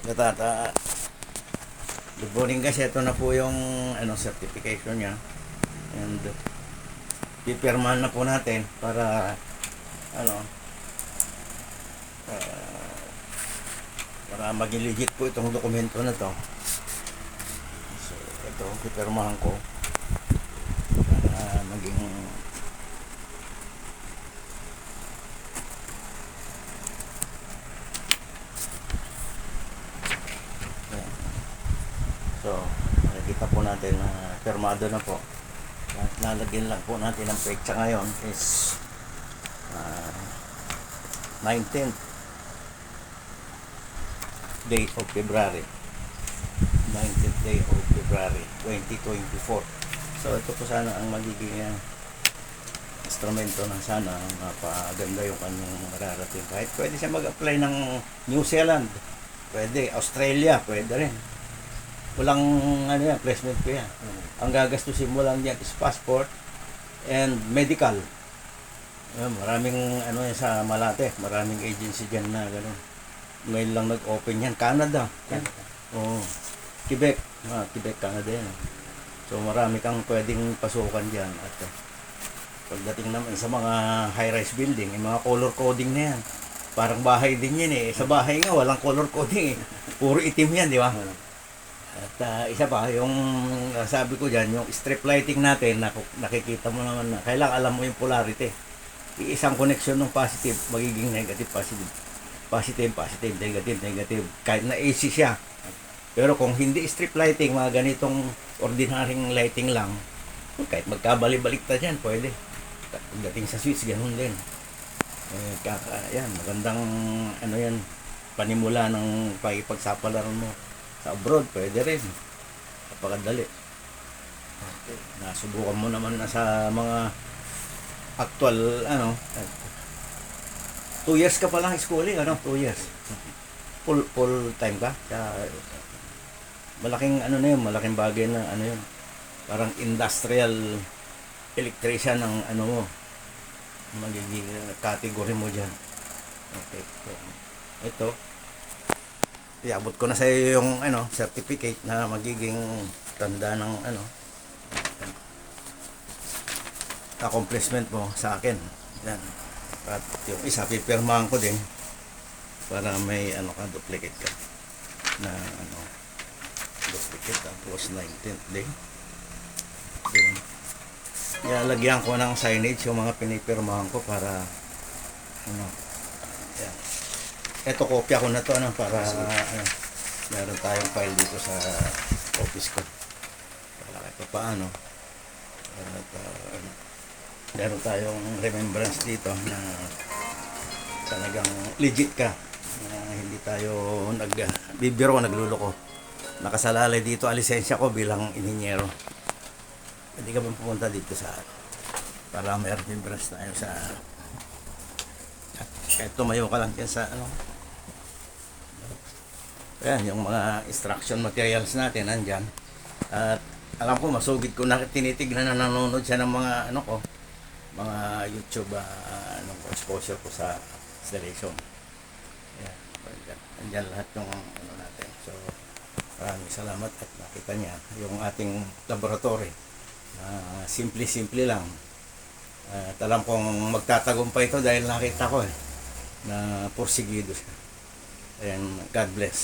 Gatata. Good morning guys, ito na po yung certification niya. And pipirmahan na po natin para ano uh, para maging legit po itong dokumento na to. So ito, pipirmahan ko para maging so, nakikita po natin na pirmado na po. At lalagyan lang po natin ang petsa ngayon is 19th day of February. 19th day of February 2024. So ito po sana ang magiging instrumento na sana mapaganda yung kanyang mararating. Kahit pwede siya mag-apply ng New Zealand, pwede, Australia, pwede rin. Walang placement ko yan. Ang gagastusin mo lang yan is passport and medical. Maraming yan sa Malate, maraming agency dyan na gano'n. Ngayon lang nag-open yan. Canada. Oo. Quebec. Quebec, Canada yan. So marami kang pwedeng pasukan dyan. At pagdating naman sa mga high-rise building, yung mga color coding na yan. Parang bahay din yan eh. Sa bahay nga, walang color coding eh. Puro itim yan, di ba? At isa pa, yung sabi ko dyan, yung strip lighting natin, nakikita mo naman na kailangan alam mo yung polarity. Isang connection ng positive, magiging negative, positive. Positive, positive, negative, negative. Kahit na AC siya. Pero kung hindi strip lighting, mga ganitong ordinaryong lighting lang, kahit magkabali-baliktad yan, pwede. Pagdating sa switch, ganun din. Yan, magandang yan, panimula ng pakipagsapalaran mo. Sa abroad, pwede rin. Napakadali. Okay. Nasubukan mo naman na sa mga actual, 2 years ka pa lang schooling, 2 years. Full time ka. Malaking, malaking bagay na, yun. Parang industrial electrician ang, mo. Magiging category mo dyan. Okay. So, ito. Iabot ko na sa iyo yung certificate na magiging tanda ng accomplishment mo sa akin. Yan. At yung isa pipirmahan ko din para may ka duplicate ka na duplicate tapos 19th day. Lagyan ko ng signage yung mga pinipirmahan ko para yan. Ito, kopya ko na to para meron tayong file dito sa office ko. Para kahit paano. At meron tayong remembrance dito na talagang legit ka. Na hindi tayo bibiro, nagluloko. Nakasalalay dito ang lisensya ko bilang inhinyero. Hindi ka ba pupunta dito sa para may remembrance tayo sa kahit tumayo ka lang dyan sa Ayan, yung mga instruction materials natin nandyan. At alam ko, masugid ko na tinitignan na nanonood siya ng mga mga YouTube exposure ko sa installation. Ayan, nandyan lahat yung natin. So, maraming salamat at nakita niya yung ating laboratory. Simple-simple lang. At alam kong magtatagumpay ito dahil nakita ko na porsigido siya. And God bless.